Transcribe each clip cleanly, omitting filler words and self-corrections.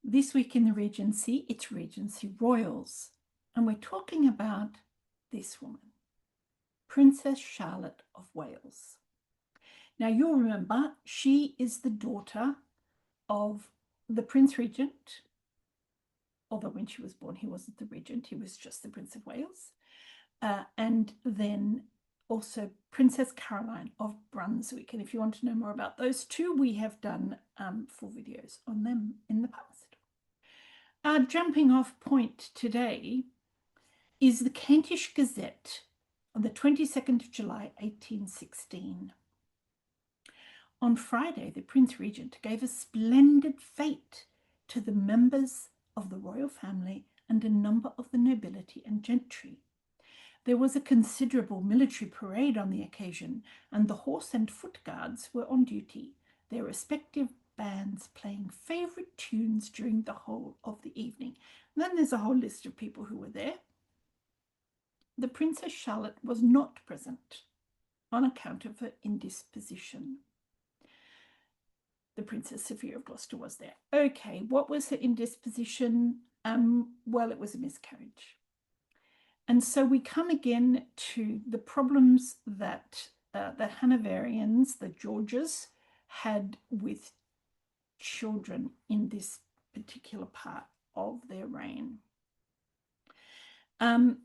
This week in the Regency, it's Regency Royals. And we're talking about this woman, Princess Charlotte of Wales. Now, you'll remember she is the daughter of the Prince Regent, although when she was born, he wasn't the Regent, he was just the Prince of Wales. And then also Princess Caroline of Brunswick. And if you want to know more about those two, we have done full videos on them in the past. Our jumping off point today is the Kentish Gazette on the 22nd of July, 1816. On Friday, the Prince Regent gave a splendid fete to the members of the royal family and a number of the nobility and gentry. There was a considerable military parade on the occasion, and the horse and foot guards were on duty, their respective bands playing favourite tunes during the whole of the evening. And then there's a whole list of people who were there. The Princess Charlotte was not present on account of her indisposition. The Princess Sophia of Gloucester was there. Okay, what was her indisposition? Well, it was a miscarriage. And so we come again to the problems that the Hanoverians, the Georges, had with children in this particular part of their reign. And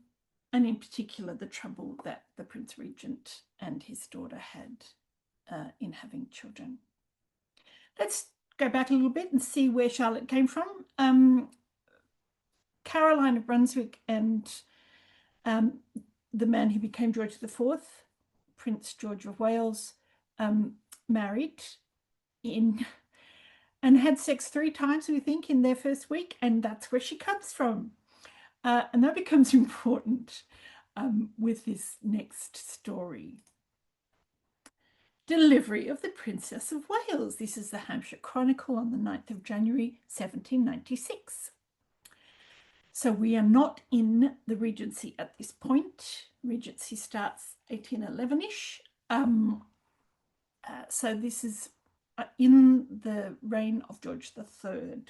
in particular, the trouble that the Prince Regent and his daughter had in having children. Let's go back a little bit and see where Charlotte came from. Caroline of Brunswick and the man who became George IV, Prince George of Wales, married in and had sex 3 times, we think, in their first week, and that's where she comes from. And that becomes important with this next story. Delivery of the Princess of Wales. This is the Hampshire Chronicle on the 9th of January, 1796. So we are not in the Regency at this point. Regency starts 1811-ish. So this is in the reign of George III.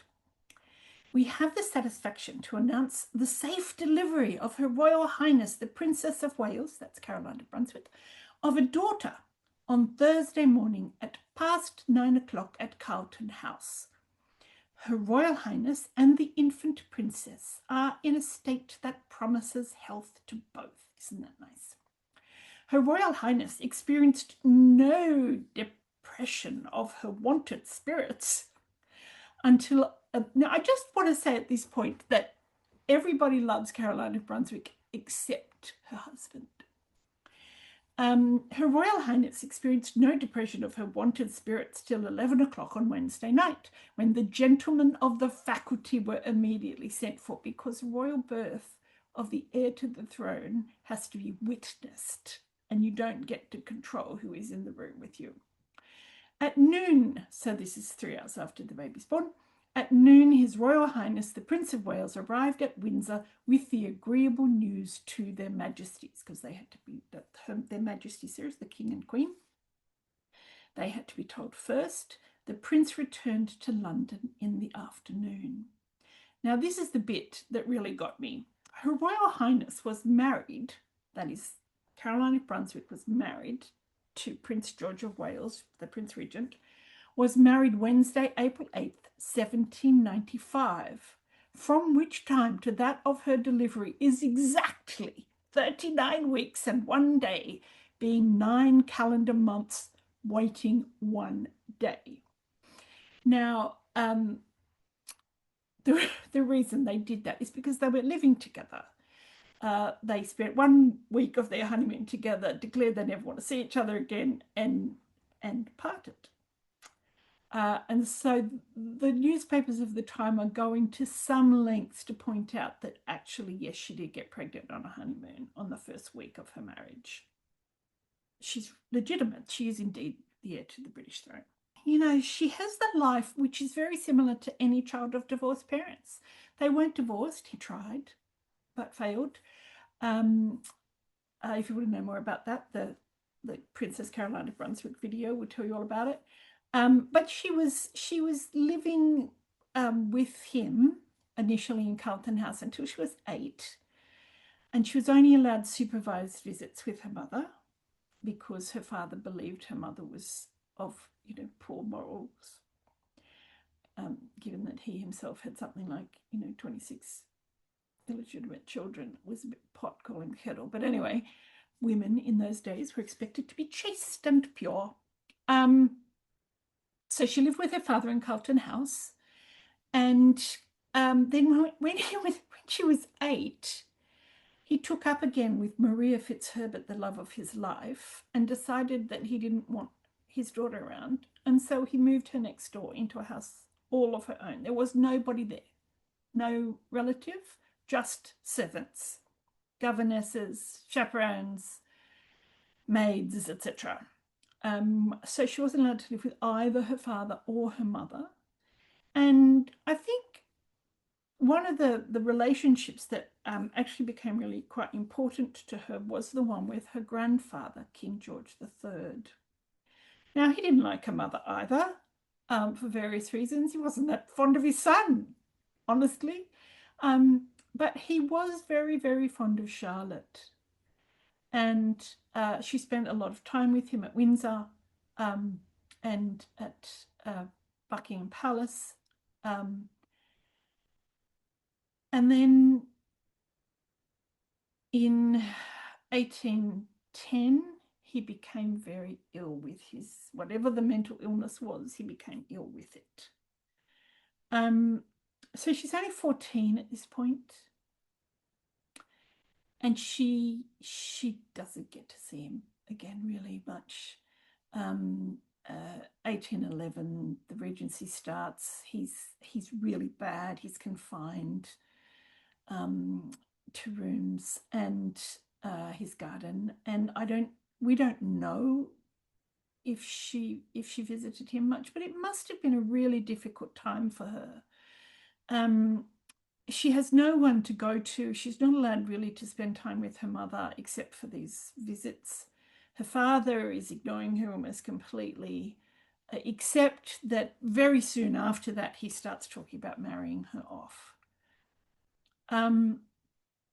We have the satisfaction to announce the safe delivery of Her Royal Highness the Princess of Wales, that's Caroline of Brunswick, of a daughter on Thursday morning at past 9 o'clock at Carlton House. Her Royal Highness and the infant princess are in a state that promises health to both. Isn't that nice? Her Royal Highness experienced no depression of her wonted spirits until now. I just want to say at this point that everybody loves Caroline of Brunswick except her husband. Her Royal Highness experienced no depression of her wonted spirits till 11 o'clock on Wednesday night, when the gentlemen of the faculty were immediately sent for, because royal birth of the heir to the throne has to be witnessed, and you don't get to control who is in the room with you. At noon, so this is 3 hours after the baby's born, at noon, His Royal Highness the Prince of Wales arrived at Windsor with the agreeable news to their Majesties, because they had to be, their Majesties, the King and Queen, they had to be told first. The Prince returned to London in the afternoon. Now, this is the bit that really got me. Her Royal Highness was married, that is, Caroline of Brunswick was married to Prince George of Wales, the Prince Regent, was married Wednesday, April 8th, 1795, from which time to that of her delivery is exactly 39 weeks and 1 day, being 9 calendar months, waiting 1 day. Now, the reason they did that is because they were living together. They spent 1 week of their honeymoon together, declared they never want to see each other again, and parted. And so the newspapers of the time are going to some lengths to point out that actually, yes, she did get pregnant on a honeymoon on the first week of her marriage. She's legitimate. She is indeed the heir to the British throne. You know, she has the life which is very similar to any child of divorced parents. They weren't divorced. He tried, but failed. If you want to know more about that, the Princess Caroline of Brunswick video will tell you all about it. But she was living with him initially in Carlton House until she was 8. And she was only allowed supervised visits with her mother because her father believed her mother was of, poor morals, given that he himself had something like, 26 illegitimate children. It was a bit pot calling the kettle. But anyway, women in those days were expected to be chaste and pure. So she lived with her father in Carlton House. And then when she was 8, he took up again with Maria Fitzherbert, the love of his life, and decided that he didn't want his daughter around. And so he moved her next door into a house all of her own. There was nobody there, no relative, just servants, governesses, chaperones, maids, etc. So she wasn't allowed to live with either her father or her mother. And I think one of the relationships that actually became really quite important to her was the one with her grandfather, King George III. Now, he didn't like her mother either, for various reasons. He wasn't that fond of his son, honestly. But he was very, very fond of Charlotte. And she spent a lot of time with him at Windsor and at Buckingham Palace. And then in 1810, he became very ill with whatever the mental illness was, he became ill with it. So she's only 14 at this point. And she doesn't get to see him again really much. 1811, the Regency starts. He's really bad. He's confined to rooms and his garden. And we don't know if she visited him much, but it must have been a really difficult time for her. She has no one to go to. She's not allowed really to spend time with her mother except for these visits. Her father is ignoring her almost completely, except that very soon after that, he starts talking about marrying her off.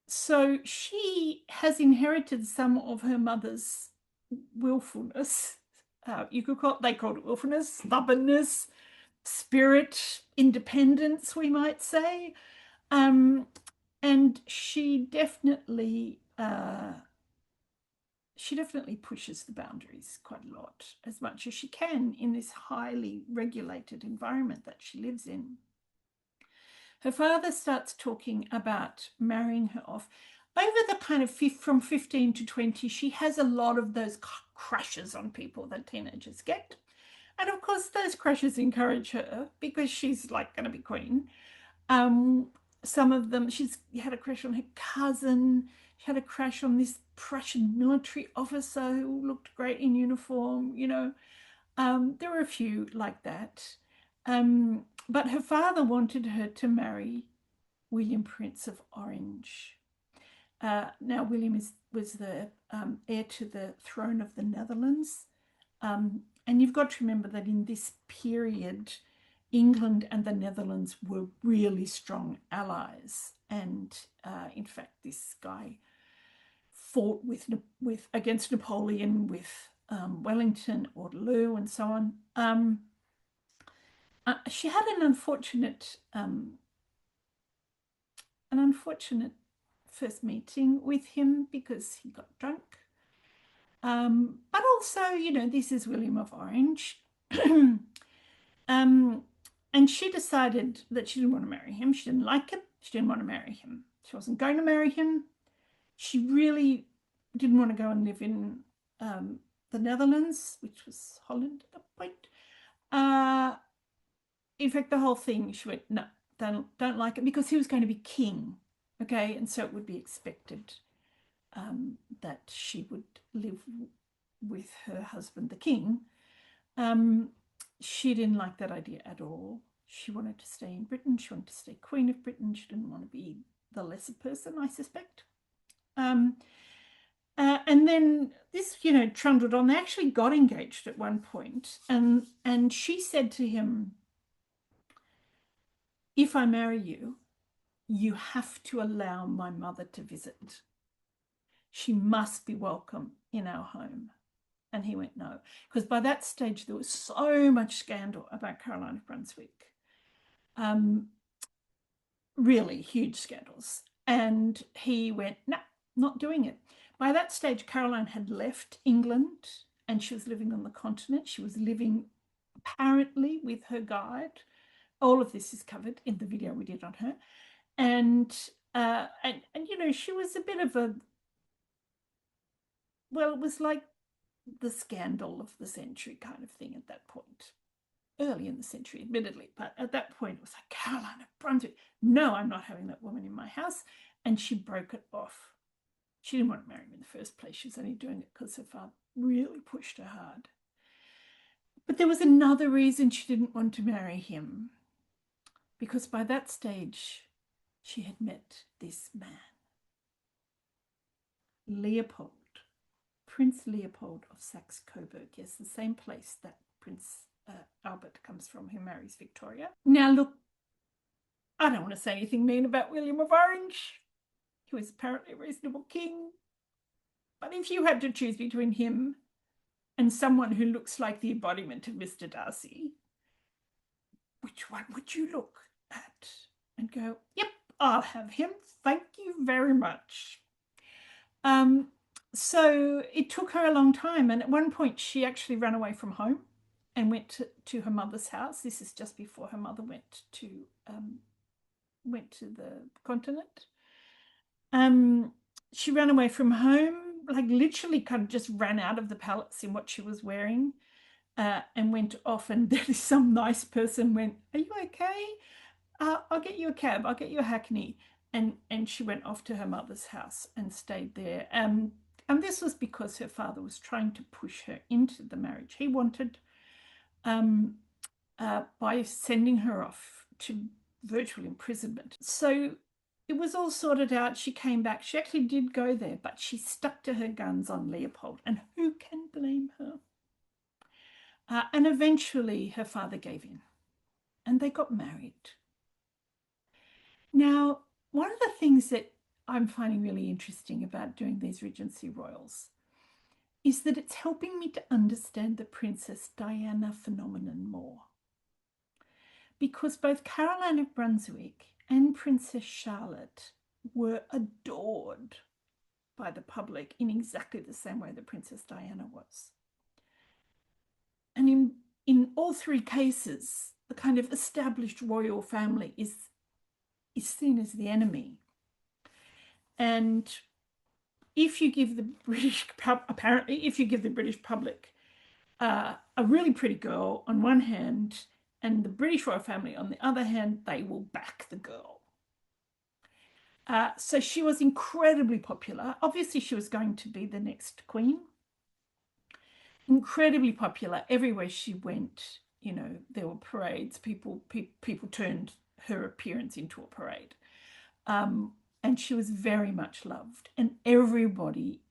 So she has inherited some of her mother's willfulness. They called it willfulness, stubbornness, spirit, independence, we might say. And she definitely pushes the boundaries quite a lot, as much as she can in this highly regulated environment that she lives in. Her father starts talking about marrying her off. Over the kind of from 15 to 20, she has a lot of those crushes on people that teenagers get. And of course, those crushes encourage her because she's like going to be queen. Some of them, she's had a crush on her cousin. She had a crush on this Prussian military officer who looked great in uniform. There were a few like that. But her father wanted her to marry William, Prince of Orange. Now, William was the heir to the throne of the Netherlands. And you've got to remember that in this period, England and the Netherlands were really strong allies. And in fact, this guy fought against Napoleon, with Wellington, Waterloo, and so on. She had an unfortunate first meeting with him because he got drunk. But also, this is William of Orange. And she decided that she didn't want to marry him. She didn't like him. She didn't want to marry him. She wasn't going to marry him. She really didn't want to go and live in the Netherlands, which was Holland at that point. In fact, the whole thing, she went, no, don't like it, because he was going to be king, okay? And so it would be expected that she would live with her husband, the king. She didn't like that idea at all. She wanted to stay in Britain. She wanted to stay Queen of Britain. She didn't want to be the lesser person, I suspect. And then this, trundled on. They actually got engaged at one point, and she said to him, if I marry you, you have to allow my mother to visit. She must be welcome in our home. And he went, no. Because by that stage, there was so much scandal about Caroline of Brunswick. Really huge scandals. And he went, no, not doing it. By that stage, Caroline had left England and she was living on the continent. She was living apparently with her guide. All of this is covered in the video we did on her. And you know, she was a bit of a, well, it was like the scandal of the century kind of thing at that point. Early in the century, admittedly, but at that point it was like, Caroline of Brunswick, no, I'm not having that woman in my house. And she broke it off. She didn't want to marry him in the first place. She was only doing it because her father really pushed her hard. But there was another reason she didn't want to marry him, because by that stage she had met this man, Leopold, Prince Leopold of Saxe-Coburg. Yes, the same place that Prince Albert comes from, who marries Victoria. Now, look, I don't want to say anything mean about William of Orange. He was apparently a reasonable king. But if you had to choose between him and someone who looks like the embodiment of Mr. Darcy, which one would you look at and go, yep, I'll have him. Thank you very much. So it took her a long time. And at one point, she actually ran away from home and went to her mother's house. This is just before her mother went to the continent. She ran away from home, like literally kind of just ran out of the palace in what she was wearing, and went off. And there is some nice person went, are you okay? I'll get you a cab. I'll get you a hackney. And she went off to her mother's house and stayed there. And this was because her father was trying to push her into the marriage. He wanted, by sending her off to virtual imprisonment. So it was all sorted out. She came back. She actually did go there, but she stuck to her guns on Leopold. And who can blame her? And eventually her father gave in and they got married. Now, one of the things that I'm finding really interesting about doing these Regency royals is that it's helping me to understand the Princess Diana phenomenon more. Because both Caroline of Brunswick and Princess Charlotte were adored by the public in exactly the same way that Princess Diana was. And in all three cases, the kind of established royal family is seen as the enemy. And if you give the British, apparently, if you give the British public a really pretty girl on one hand and the British royal family on the other hand, they will back the girl. So she was incredibly popular. Obviously, she was going to be the next queen. Incredibly popular. Everywhere she went, you know, there were parades. People turned her appearance into a parade. And she was very much loved. And everybody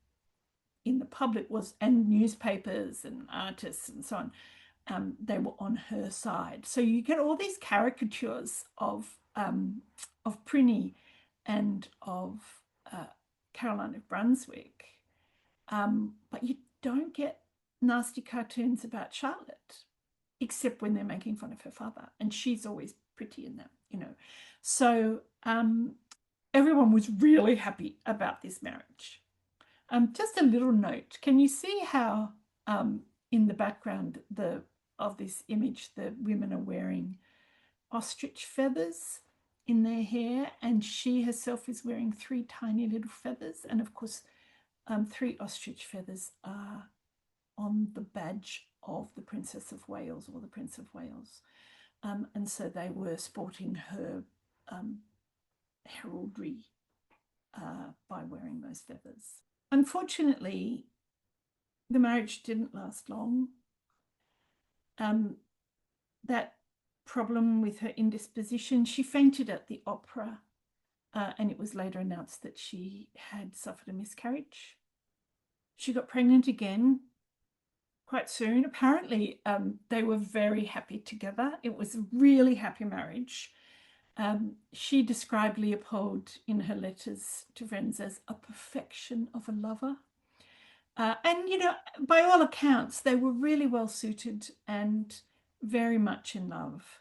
in the public was, and newspapers and artists and so on, they were on her side. So you get all these caricatures of Prinny and of Caroline of Brunswick, but you don't get nasty cartoons about Charlotte, except when they're making fun of her father, and she's always pretty in them, you know. So everyone was really happy about this marriage. Just a little note, can you see how in the background of this image the women are wearing ostrich feathers in their hair, and she herself is wearing 3 tiny little feathers, and of course 3 ostrich feathers are on the badge of the Princess of Wales or the Prince of Wales, and so they were sporting her heraldry by wearing those feathers. Unfortunately, the marriage didn't last long. That problem with her indisposition, she fainted at the opera, and it was later announced that she had suffered a miscarriage. She got pregnant again quite soon. Apparently, they were very happy together. It was a really happy marriage. She described Leopold in her letters to friends as a perfection of a lover. And, you know, by all accounts, they were really well suited and very much in love,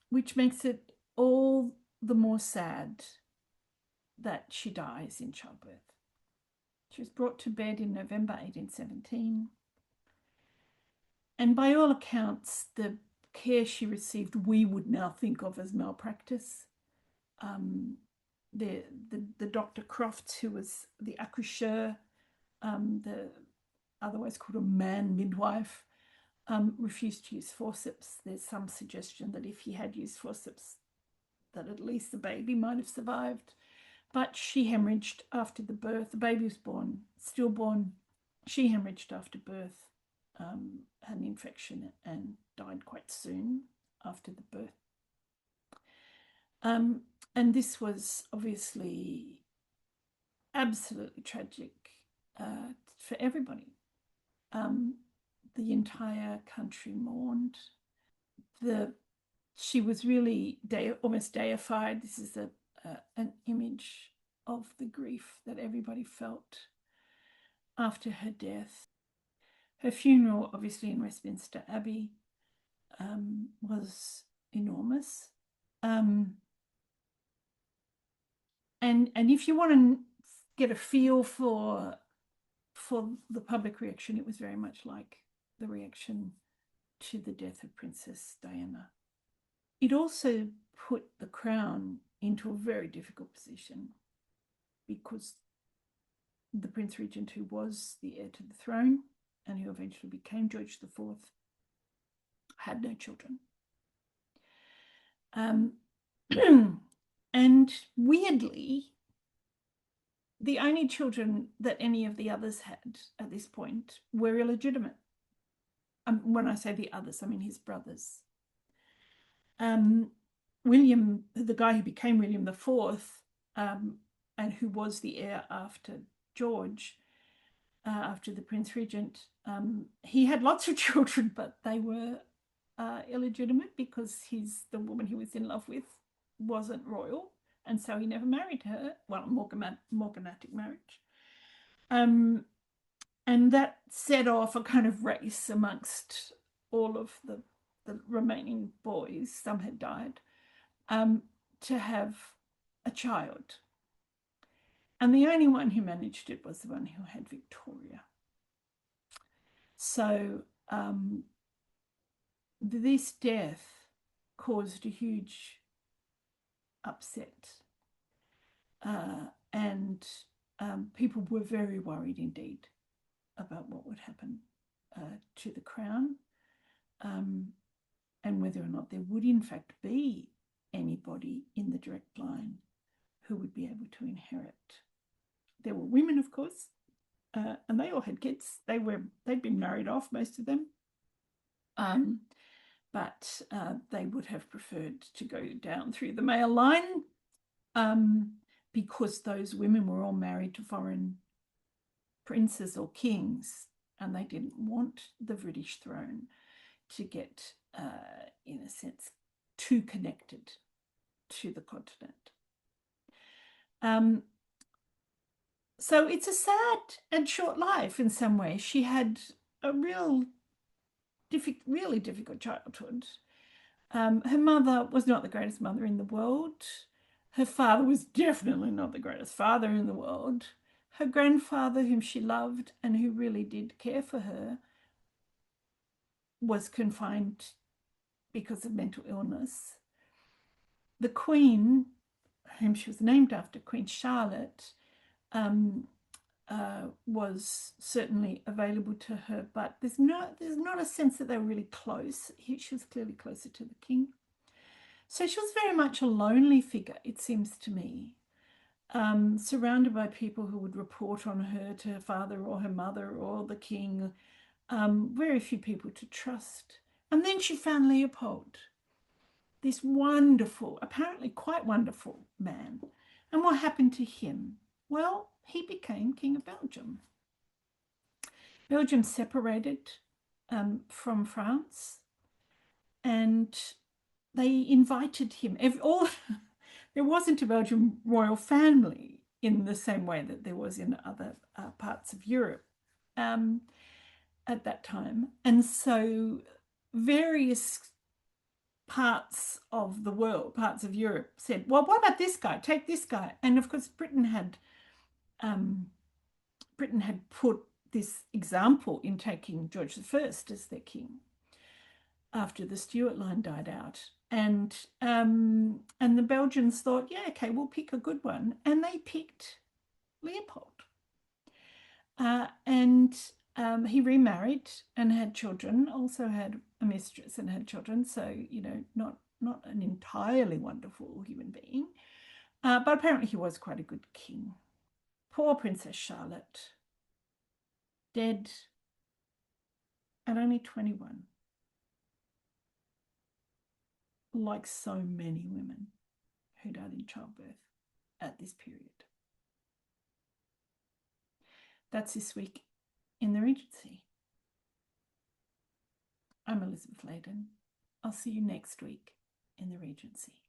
which makes it all the more sad that she dies in childbirth. She was brought to bed in November 1817. And by all accounts, the care she received, we would now think of as malpractice. The Dr. Crofts, who was the accoucheur, the otherwise called a man midwife, refused to use forceps. There's some suggestion that if he had used forceps, that at least the baby might have survived. But she hemorrhaged after the birth. The baby was born, stillborn. She hemorrhaged after birth, had an infection, and died quite soon after the birth. And this was obviously absolutely tragic for everybody. The entire country mourned. She was really almost deified. This is an image of the grief that everybody felt after her death. Her funeral, obviously in Westminster Abbey, was enormous. And if you want to get a feel for the public reaction, it was very much like the reaction to the death of Princess Diana. It also put the crown into a very difficult position because the Prince Regent, who was the heir to the throne and who eventually became George IV, had no children. And weirdly, the only children that any of the others had at this point were illegitimate. When I say the others, I mean his brothers. William, the guy who became William IV, and who was the heir after George, after the Prince Regent, he had lots of children, but they were illegitimate because the woman he was in love with wasn't royal, and so he never married her. Well, morganatic marriage. And that set off a kind of race amongst all of the remaining boys, some had died, to have a child. And the only one who managed it was the one who had Victoria. So this death caused a huge upset. And people were very worried indeed about what would happen to the crown, and whether or not there would in fact be anybody in the direct line who would be able to inherit. There were women, of course, and they all had kids. They'd been married off, most of them, but they would have preferred to go down through the male line, because those women were all married to foreign princes or kings, and they didn't want the British throne to get, in a sense, too connected to the continent. So it's a sad and short life in some ways. She had a really difficult childhood. Her mother was not the greatest mother in the world. Her father was definitely not the greatest father in the world. Her grandfather, whom she loved and who really did care for her, was confined because of mental illness. The Queen, whom she was named after, Queen Charlotte, was certainly available to her, but there's not a sense that they were really close. She was clearly closer to the king. So she was very much a lonely figure, it seems to me, surrounded by people who would report on her to her father or her mother or the king. Very few people to trust. And then she found Leopold, this wonderful, apparently quite wonderful man. And what happened to him? Well, he became King of Belgium. Belgium separated from France, and they invited him. There wasn't a Belgian royal family in the same way that there was in other parts of Europe at that time. And so various parts of the world, parts of Europe said, well, what about this guy? Take this guy. And of course, Britain had put this example in taking George I as their king after the Stuart line died out. And the Belgians thought, yeah, okay, we'll pick a good one. And they picked Leopold. And he remarried and had children, also had a mistress and had children. So, not an entirely wonderful human being. But apparently he was quite a good king. Poor Princess Charlotte, dead at only 21. Like so many women who died in childbirth at this period. That's this week in the Regency. I'm Elizabeth Layden. I'll see you next week in the Regency.